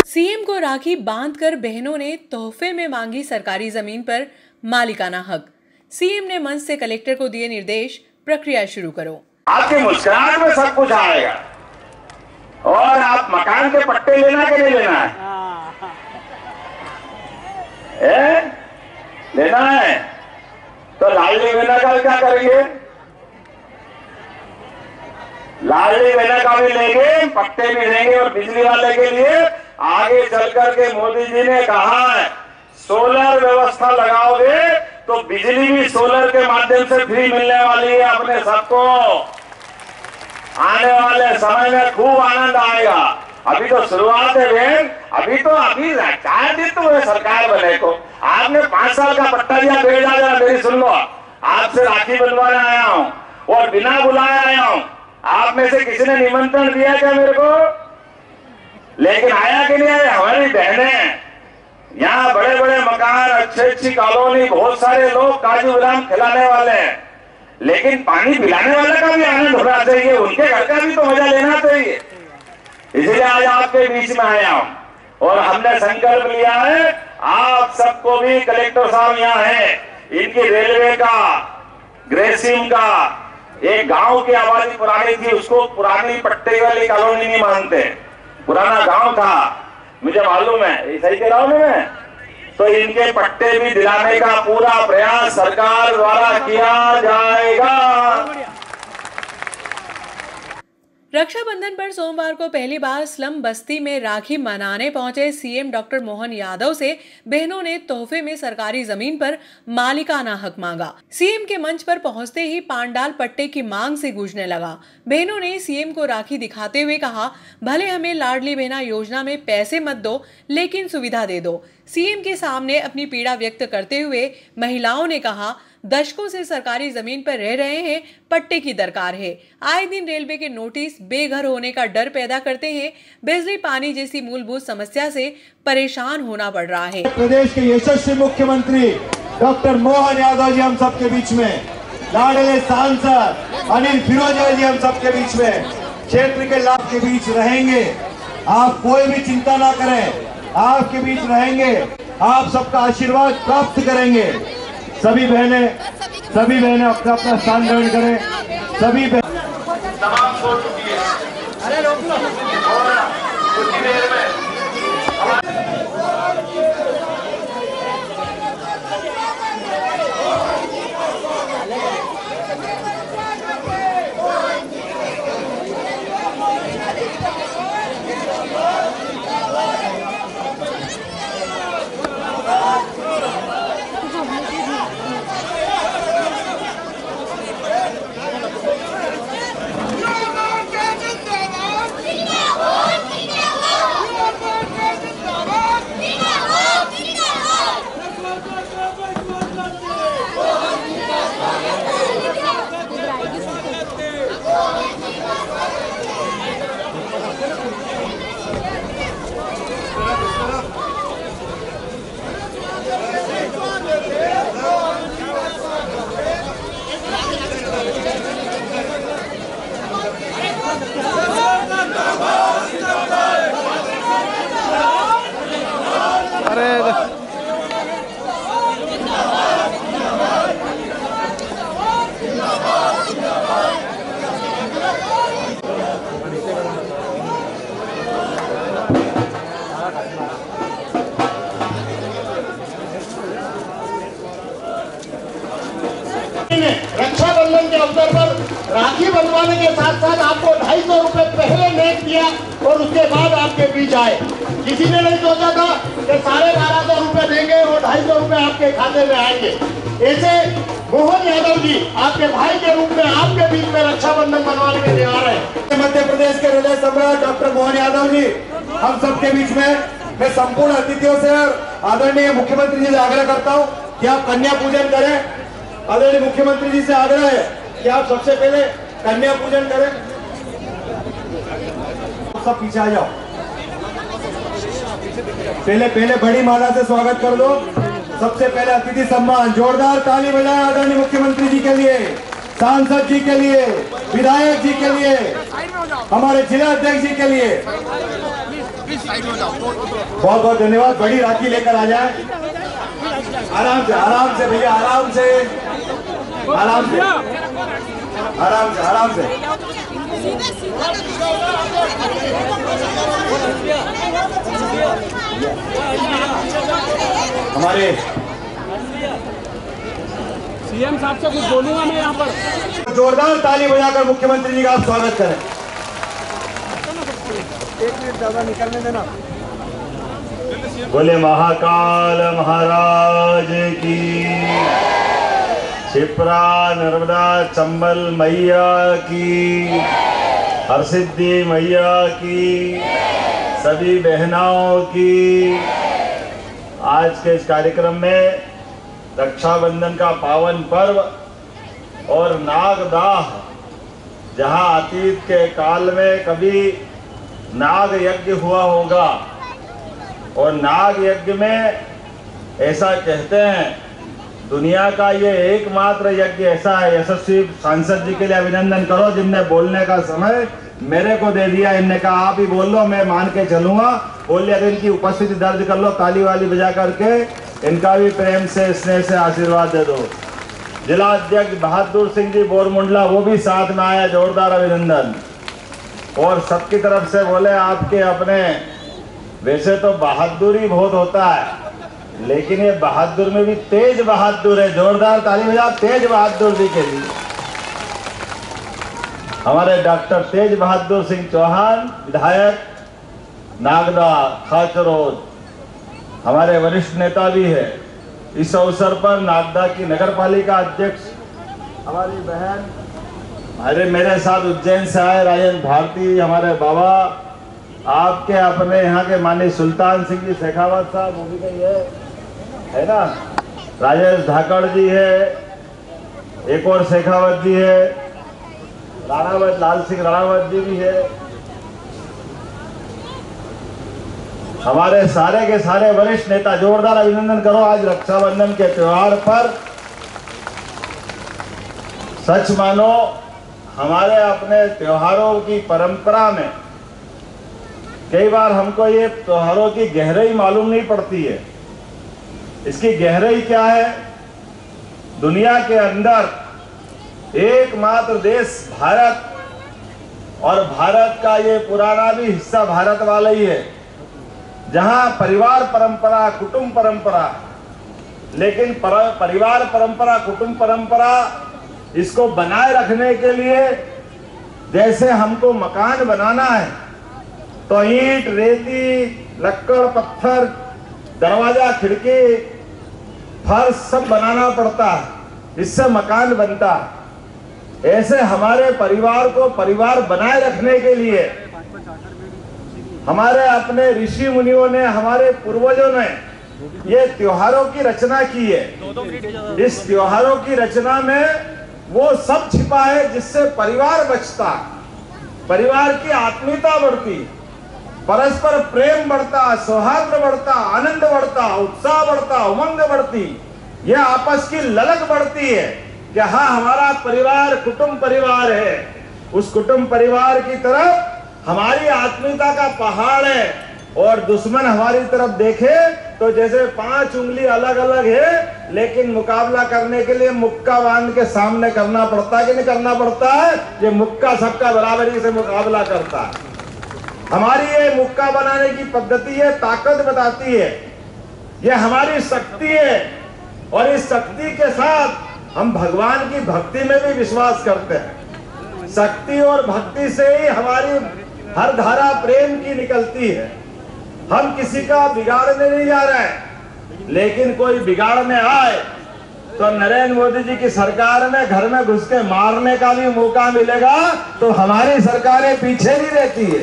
CM को राखी बांधकर बहनों ने तोहफे में मांगी सरकारी जमीन पर मालिकाना हक। सीएम ने मंच से कलेक्टर को दिए निर्देश, प्रक्रिया शुरू करो। आपके मुस्कुराहट में सब कुछ आएगा। और आप मकान के पट्टे लेना कि नहीं लेना है? लेना है तो लाडली बहना का क्या करेंगे? लाडली बहना का भी लेंगे, पट्टे भी देंगे। और बिजली वाले के लिए आगे चलकर के मोदी जी ने कहा है, सोलर व्यवस्था लगाओगे तो बिजली भी सोलर के माध्यम से फ्री मिलने वाली है अपने सबको। आने वाले समय में खूब आनंद आएगा। अभी तो शुरुआत है बहन, अभी 4 दिन तो हुए सरकार बने को। आपने 5 साल का पट्टा दिया, बैठ जाना, मेरी सुन लो। आपसे राखी बंधवाने आया हूँ और बिना बुलाए आया हूँ। आप में से किसी ने निमंत्रण दिया क्या मेरे को? लेकिन आया कि नहीं आया? हमारी बहनें यहाँ बड़े बड़े मकान, अच्छी कॉलोनी, बहुत सारे लोग काजू बादाम खिलाने वाले हैं, लेकिन पानी पिलाने वाले का भी आनंद होना चाहिए, उनके घर का भी तो मजा लेना चाहिए। इसलिए आज आपके बीच में आया हूं और हमने संकल्प लिया है, आप सबको भी, कलेक्टर साहब यहाँ है, इनकी रेलवे का, ग्रेसिम का, एक गांव की आबादी पुरानी थी, उसको पुरानी पट्टे वाली कॉलोनी नहीं मानते, पुराना गांव था, मुझे मालूम है, सही कह रहा हूं मैं। तो इनके पट्टे भी दिलाने का पूरा प्रयास सरकार द्वारा किया जाएगा। रक्षाबंधन पर सोमवार को पहली बार स्लम बस्ती में राखी मनाने पहुंचे सीएम डॉक्टर मोहन यादव से बहनों ने तोहफे में सरकारी जमीन पर मालिकाना हक मांगा। सीएम के मंच पर पहुंचते ही पांडाल पट्टे की मांग से गूंजने लगा। बहनों ने सीएम को राखी दिखाते हुए कहा, भले हमें लाडली बहना योजना में पैसे मत दो, लेकिन सुविधा दे दो। सीएम के सामने अपनी पीड़ा व्यक्त करते हुए महिलाओं ने कहा, दशकों से सरकारी जमीन पर रह रहे हैं, पट्टे की दरकार है। आए दिन रेलवे के नोटिस बेघर होने का डर पैदा करते हैं। बिजली पानी जैसी मूलभूत समस्या से परेशान होना पड़ रहा है। प्रदेश के यशस्वी मुख्यमंत्री डॉक्टर मोहन यादव जी हम सबके बीच में, लाडले सांसद अनिल फिरोजिया जी हम सबके बीच में, क्षेत्र के लाभ के बीच रहेंगे। आप कोई भी चिंता ना करें, आपके बीच रहेंगे, आप सबका आशीर्वाद प्राप्त करेंगे। सभी बहनें अपना अपना स्थान ग्रहण करें। सभी तमाम सो चुकी है। अरे रोक लो। और कुछ देर में रक्षाबंधन के अवसर पर राखी बंधवाने के साथ साथ आपको 250 रुपए पहले नेट दिया और उसके बाद आपके बीच आए। किसी ने नहीं सोचा था कि 1250 रुपए देंगे और 250 रुपए आपके खाते में आएंगे। ऐसे मोहन यादव जी आपके भाई के रूप में आपके बीच में रक्षाबंधन मनवाने के लिए आ रहे हैं। मध्य प्रदेश के हृदय सम्राट डॉक्टर मोहन यादव जी हम सबके बीच में, मैं संपूर्ण अतिथियों से आदरणीय मुख्यमंत्री जी से आग्रह करता हूँ कि आप कन्या पूजन करें। आदरणीय मुख्यमंत्री जी से आग्रह है कि आप सबसे पहले कन्या पूजन करें। सब पीछे आ जाओ, पहले बड़ी माला से स्वागत कर दो। सबसे पहले अतिथि सम्मान, जोरदार ताली बजाएं आदरणीय मुख्यमंत्री जी के लिए, सांसद जी के लिए, विधायक जी के लिए, हमारे जिला अध्यक्ष जी के लिए। बहुत बहुत धन्यवाद। बड़ी राखी लेकर आ जाए। आराम से भैया, आराम से। हमारे सीएम साहब से कुछ बोलूंगा मैं यहाँ पर। जोरदार ताली बजाकर मुख्यमंत्री जी का आप स्वागत करें। एक मिनट ज्यादा निकलने देना। बोले महाकाल महाराज की, क्षिप्रा नर्मदा चंबल मैया की, हरसिद्धि मैया की, सभी बहनों की। आज के इस कार्यक्रम में रक्षाबंधन का पावन पर्व और नागदाह, जहां अतीत के काल में कभी नाग यज्ञ हुआ होगा और नाग यज्ञ में ऐसा कहते हैं दुनिया का ये एकमात्र यज्ञ ऐसा है। यशस्वी सांसद जी के लिए अभिनंदन करो जिनने बोलने का समय मेरे को दे दिया। इनने कहा आप ही बोल लो, मैं मान के चलूंगा। बोलिए, अगर इनकी उपस्थिति दर्ज कर लो ताली वाली बजा करके, इनका भी प्रेम से स्नेह से आशीर्वाद दे दो। जिला अध्यक्ष बहादुर सिंह जी बोरमुंडला, वो भी साथ में आया, जोरदार अभिनंदन। और सबकी तरफ से बोले आपके अपने, वैसे तो बहादुरी बहुत होता है लेकिन ये बहादुर में भी तेज बहादुर है। जोरदार ताली बजा तेज बहादुर जी के लिए। हमारे डॉक्टर तेज बहादुर सिंह चौहान, विधायक नागदा खाचरोद, हमारे वरिष्ठ नेता भी है। इस अवसर पर नागदा की नगर पालिका अध्यक्ष हमारी बहन, अरे मेरे साथ उज्जैन से आए राजेंद्र भारती, हमारे बाबा, आपके अपने यहाँ के माननीय सुल्तान सिंह जी शेखावत साहब, वो भी कहीं है ना, राजेश धाकड़ जी है, एक और शेखावत जी है, राणावत लाल सिंह राणावत जी भी है। हमारे सारे के सारे वरिष्ठ नेता, जोरदार अभिनंदन करो आज रक्षाबंधन के त्योहार पर। सच मानो हमारे अपने त्योहारों की परंपरा में कई बार हमको ये त्योहारों की गहराई मालूम नहीं पड़ती है। इसकी गहराई क्या है? दुनिया के अंदर एकमात्र देश भारत, और भारत का ये पुराना भी हिस्सा भारत वाला ही है, जहां परिवार परंपरा, कुटुंब परंपरा, लेकिन परिवार परंपरा, कुटुंब परंपरा इसको बनाए रखने के लिए जैसे हमको मकान बनाना है तो ईंट, रेती, लक्कड़, पत्थर, दरवाजा, खिड़की, फर्श सब बनाना पड़ता है, इससे मकान बनता है। ऐसे हमारे परिवार को परिवार बनाए रखने के लिए हमारे अपने ऋषि मुनियों ने, हमारे पूर्वजों ने ये त्योहारों की रचना की है। इस त्योहारों की रचना में वो सब छिपा है जिससे परिवार बचता, परिवार की आत्मीयता बढ़ती, परस्पर प्रेम बढ़ता, सौहार्द बढ़ता, आनंद बढ़ता, उत्साह बढ़ता, उमंग बढ़ती, यह आपस की ललक बढ़ती है कि हाँ हमारा परिवार कुटुंब परिवार है। उस कुटुंब परिवार की तरफ हमारी आत्मीयता का पहाड़ है और दुश्मन हमारी तरफ देखे तो जैसे 5 उंगली अलग अलग है, लेकिन मुकाबला करने के लिए मुक्का बांध के सामने करना पड़ता है कि नहीं करना पड़ता है? ये मुक्का सबका बराबरी से मुकाबला करता है। हमारी ये मुक्का बनाने की पद्धति है, ताकत बताती है, ये हमारी शक्ति है। और इस शक्ति के साथ हम भगवान की भक्ति में भी विश्वास करते हैं। शक्ति और भक्ति से ही हमारी हर धारा प्रेम की निकलती है। हम किसी का बिगाड़ने नहीं जा रहे हैं, लेकिन कोई बिगाड़ने आए तो नरेंद्र मोदी जी की सरकार में घर में घुस के मारने का भी मौका मिलेगा तो हमारी सरकारें पीछे नहीं रहती है।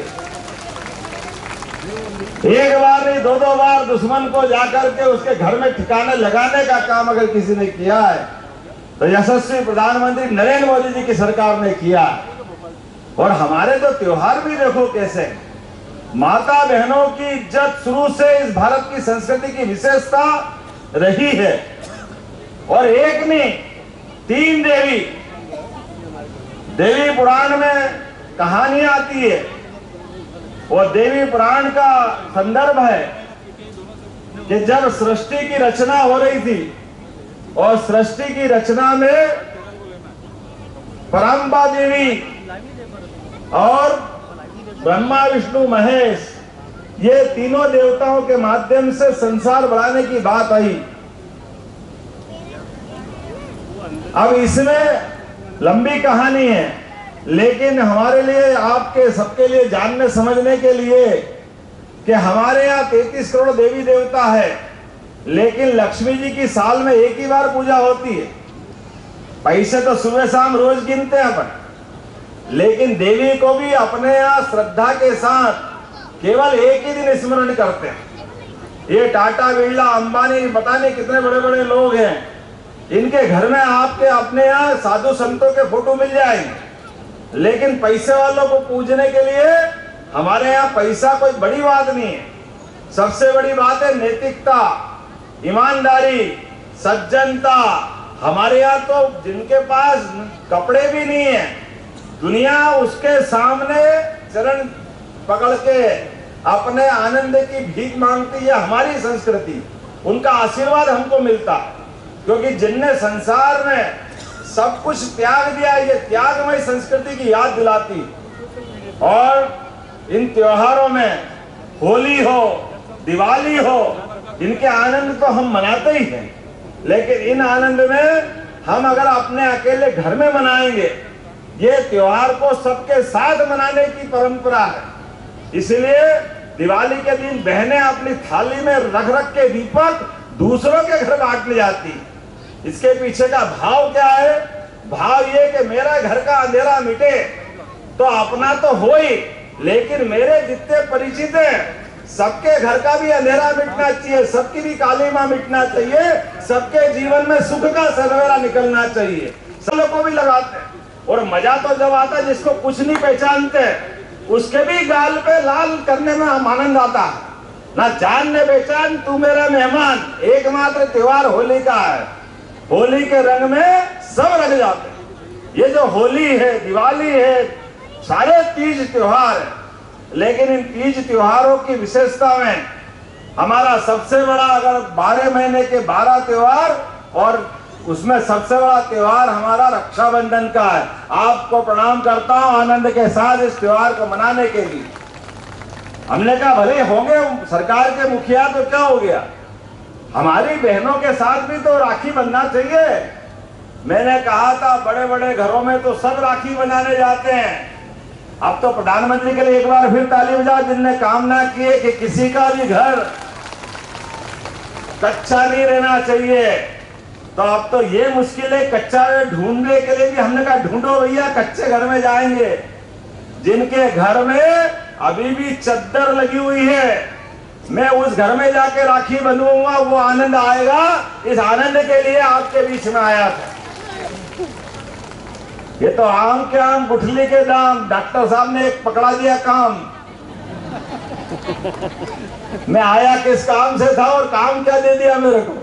एक बार नहीं, 2-2 बार दुश्मन को जाकर के उसके घर में ठिकाने लगाने का काम अगर किसी ने किया है तो यशस्वी प्रधानमंत्री नरेंद्र मोदी जी की सरकार ने किया। और हमारे तो त्योहार भी देखो कैसे, माता बहनों की इज्जत शुरू से इस भारत की संस्कृति की विशेषता रही है। और एक नहीं, 3 देवी। देवी पुराण में कहानी आती है और देवी पुराण का संदर्भ है कि जब सृष्टि की रचना हो रही थी और सृष्टि की रचना में परम्बा देवी और ब्रह्मा विष्णु महेश, ये तीनों देवताओं के माध्यम से संसार बढ़ाने की बात आई। अब इसमें लंबी कहानी है, लेकिन हमारे लिए, आपके सबके लिए जानने समझने के लिए कि हमारे यहाँ 33 करोड़ देवी देवता है, लेकिन लक्ष्मी जी की साल में एक ही बार पूजा होती है। पैसे तो सुबह शाम रोज गिनते हैं अपन, लेकिन देवी को भी अपने यहाँ श्रद्धा के साथ केवल एक ही दिन स्मरण करते हैं। ये टाटा, बिरला, अंबानी, पता नहीं कितने बड़े बड़े लोग हैं, इनके घर में आपके अपने यहाँ साधु संतों के फोटो मिल जाएंगे, लेकिन पैसे वालों को पूजने के लिए हमारे यहाँ पैसा कोई बड़ी बात नहीं है। सबसे बड़ी बात है नैतिकता, ईमानदारी, सज्जनता। हमारे यहाँ तो जिनके पास कपड़े भी नहीं है, दुनिया उसके सामने चरण पकड़ के अपने आनंद की भीख मांगती है। हमारी संस्कृति, उनका आशीर्वाद हमको मिलता, क्योंकि जिनने संसार में सब कुछ त्याग दिया, ये त्यागमय संस्कृति की याद दिलाती। और इन त्योहारों में होली हो, दिवाली हो, इनके आनंद तो हम मनाते ही हैं, लेकिन इन आनंद में हम अगर अपने अकेले घर में मनाएंगे, ये त्योहार को सबके साथ मनाने की परंपरा है। इसलिए दिवाली के दिन बहनें अपनी थाली में रख रख के दीपक दूसरों के घर बांटने जाती। इसके पीछे का भाव क्या है? भाव ये कि मेरा घर का अंधेरा मिटे तो अपना तो हो ही, लेकिन मेरे जितने परिचित हैं सबके घर का भी अंधेरा मिटना चाहिए, सबकी भी काली मां मिटना चाहिए, सबके जीवन में सुख का सवेरा निकलना चाहिए। सब लोग को भी लगाते हैं, और मजा तो जब आता है जिसको कुछ नहीं पहचानते, उसके भी गाल पे लाल करने में हम आनंद आता है। ना जान ने पहचान तू मेरा मेहमान, एकमात्र त्योहार होली का है। होली के रंग में सब रंग जाते हैं। ये जो होली है, दिवाली है, सारे तीज त्योहार है, लेकिन इन तीज त्योहारों की विशेषता में हमारा सबसे बड़ा, अगर 12 महीने के 12 त्योहार, और उसमें सबसे बड़ा त्योहार हमारा रक्षाबंधन का है। आपको प्रणाम करता हूं आनंद के साथ इस त्योहार को मनाने के लिए। हमने कहा भले होंगे सरकार के मुखिया तो क्या हो गया, हमारी बहनों के साथ भी तो राखी बंधना चाहिए। मैंने कहा था बड़े बड़े घरों में तो सब राखी बनाने जाते हैं, अब तो प्रधानमंत्री के लिए एक बार फिर ताली बजाओ जिनने कामना की है कि किसी का भी घर कच्चा नहीं रहना चाहिए। तो अब तो ये मुश्किल है, कच्चा ढूंढने के लिए भी हमने कहा ढूंढो भैया, कच्चे घर में जाएंगे। जिनके घर में अभी भी चद्दर लगी हुई है, मैं उस घर में जाके राखी बंधूंगा, वो आनंद आएगा। इस आनंद के लिए आपके बीच में आया था। ये तो आम के आम गुठली के दाम, डॉक्टर साहब ने एक पकड़ा दिया काम। मैं आया किस काम से था और काम क्या दे दिया मेरे को।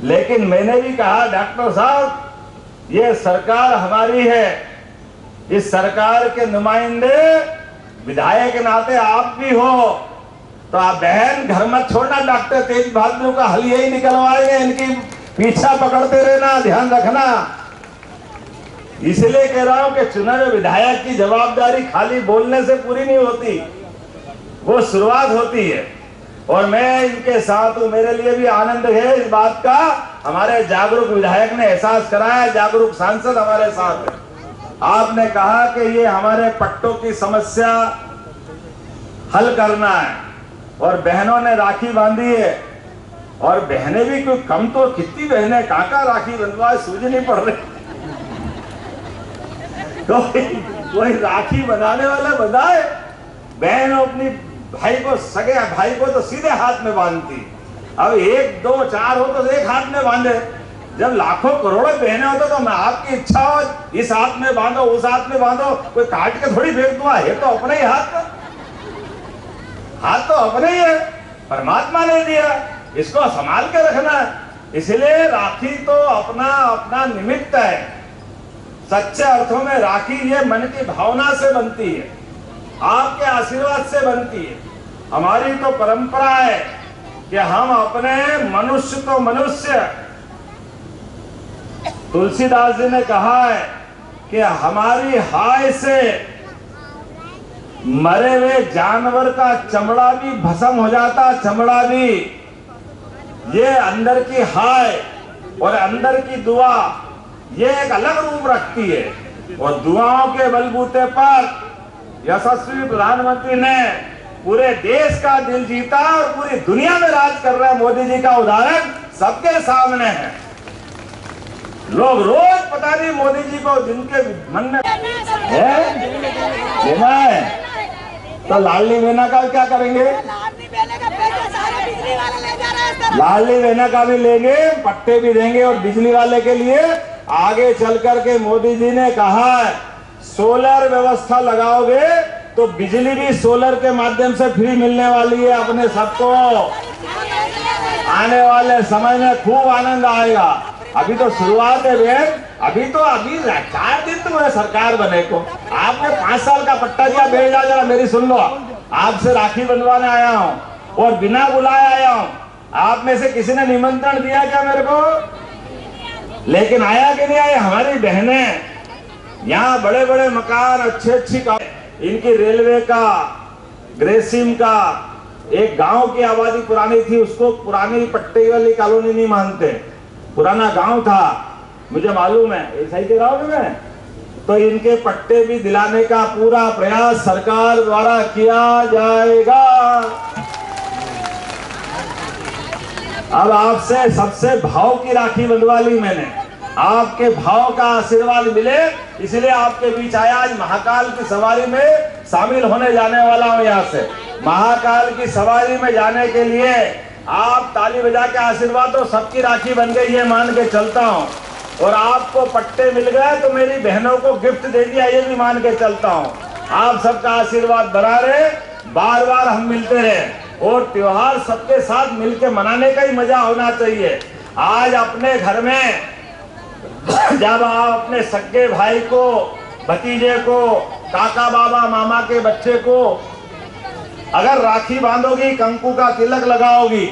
लेकिन मैंने भी कहा डॉक्टर साहब ये सरकार हमारी है, इस सरकार के नुमाइंदे विधायक के नाते आप भी हो, तो आप बहन घर मत छोड़ना, डॉक्टर तेज बहादुर का हल यही निकलवाएंगे, इनकी पीछा पकड़ते रहना, ध्यान रखना। इसलिए कह रहा हूं कि चुने हुए विधायक की जवाबदारी खाली बोलने से पूरी नहीं होती, वो शुरुआत होती है। और मैं इनके साथ हूं, मेरे लिए भी आनंद है इस बात का। हमारे जागरूक विधायक ने एहसास कराया, जागरूक सांसद हमारे साथ है। आपने कहा कि ये हमारे पट्टों की समस्या हल करना है, और बहनों ने राखी बांधी है, और बहनें भी कोई कम तो, कितनी बहनें काका राखी बंधवाए सूझ नहीं पड़ रही। तो कोई राखी बनाने वाला बनाए, बहन अपनी भाई को, सगे भाई को तो सीधे हाथ में बांधती। अब 1, 2, 4 हो तो एक हाथ में बांधे, जब लाखों करोड़ों बहनें हो तो मैं आपकी इच्छा हो इस हाथ में बांधो, उस हाथ में बांधो, कोई काट के थोड़ी फेंक दूंगा। ये तो अपने ही हाथ तो अपने ही है, परमात्मा ने दिया। इसको संभाल के रखना है। इसलिए राखी तो अपना अपना निमित्त है। सच्चे अर्थों में राखी ये मन की भावना से बनती है, आपके आशीर्वाद से बनती है। हमारी तो परंपरा है कि हम अपने मनुष्य तो मनुष्य, तुलसीदास जी ने कहा है कि हमारी हाय से मरे हुए जानवर का चमड़ा भी भस्म हो जाता, चमड़ा भी। ये अंदर की हाय और अंदर की दुआ ये एक अलग रूप रखती है। और दुआओं के बलबूते पर यशस्वी प्रधानमंत्री ने पूरे देश का दिल जीता और पूरी दुनिया में राज कर रहे मोदी जी का उदाहरण सबके सामने है। लोग रोज पता नहीं मोदी जी को जिनके मन में लेना है तो लाडली बहना का क्या करेंगे? लाडली बहना का भी लेंगे, पट्टे भी देंगे और बिजली वाले के लिए आगे चल करके मोदी जी ने कहा है सोलर व्यवस्था लगाओगे तो बिजली भी सोलर के माध्यम से फ्री मिलने वाली है अपने सबको। आने वाले समय में खूब आनंद आएगा। अभी तो शुरुआत है बहन, अभी 4 दिन तो है सरकार बने को। आपने 5 साल का पट्टा दिया, भेजा जरा मेरी सुन लो। आपसे राखी बंधवाने आया हूँ और बिना बुलाए आया हूँ। आप में से किसी ने निमंत्रण दिया क्या मेरे को? लेकिन आया कि नहीं आया? हमारी बहनें यहाँ बड़े बड़े मकान, अच्छी इनकी रेलवे का, ग्रेसिम का, एक गांव की आबादी पुरानी थी, उसको पुरानी पट्टे वाली कॉलोनी नहीं मानते, पुराना गांव था, मुझे मालूम है, ऐसा ही कह रहा हूं मैं। तो इनके पट्टे भी दिलाने का पूरा प्रयास सरकार द्वारा किया जाएगा। अब आपसे सबसे भाव की राखी बंधवा ली मैंने, आपके भाव का आशीर्वाद मिले इसलिए आपके बीच आया। आज महाकाल की सवारी में शामिल होने जाने वाला हूं। यहाँ से महाकाल की सवारी में जाने के लिए आप ताली बजा के आशीर्वाद दो। सबकी राखी बन गई ये मान के चलता हूँ। और आपको पट्टे मिल गए तो मेरी बहनों को गिफ्ट दे दिया ये भी मान के चलता हूँ। आप सबका आशीर्वाद बना रहे, बार बार हम मिलते रहे और त्योहार सबके साथ मिलके मनाने का ही मजा होना चाहिए। आज अपने घर में जब आप अपने सगे भाई को, भतीजे को, काका बाबा मामा के बच्चे को अगर राखी बांधोगी, कंकु का तिलक लगाओगी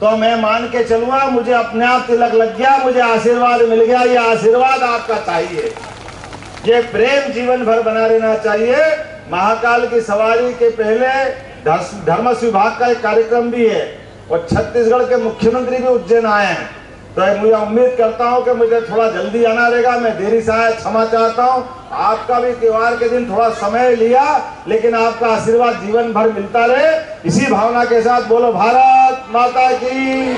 तो मैं मान के चलूंगा मुझे अपने आप तिलक लग गया, मुझे आशीर्वाद मिल गया। ये आशीर्वाद आपका चाहिए, ये प्रेम जीवन भर बना रहना चाहिए। महाकाल की सवारी के पहले धर्मस्व विभाग का एक कार्यक्रम भी है और छत्तीसगढ़ के मुख्यमंत्री भी उज्जैन आए हैं। तो मुझे उम्मीद करता हूं कि मुझे थोड़ा जल्दी आना रहेगा। मैं देरी से आया, क्षमा चाहता हूं। आपका भी त्योहार के दिन थोड़ा समय लिया, लेकिन आपका आशीर्वाद जीवन भर मिलता रहे। इसी भावना के साथ बोलो भारत माता की।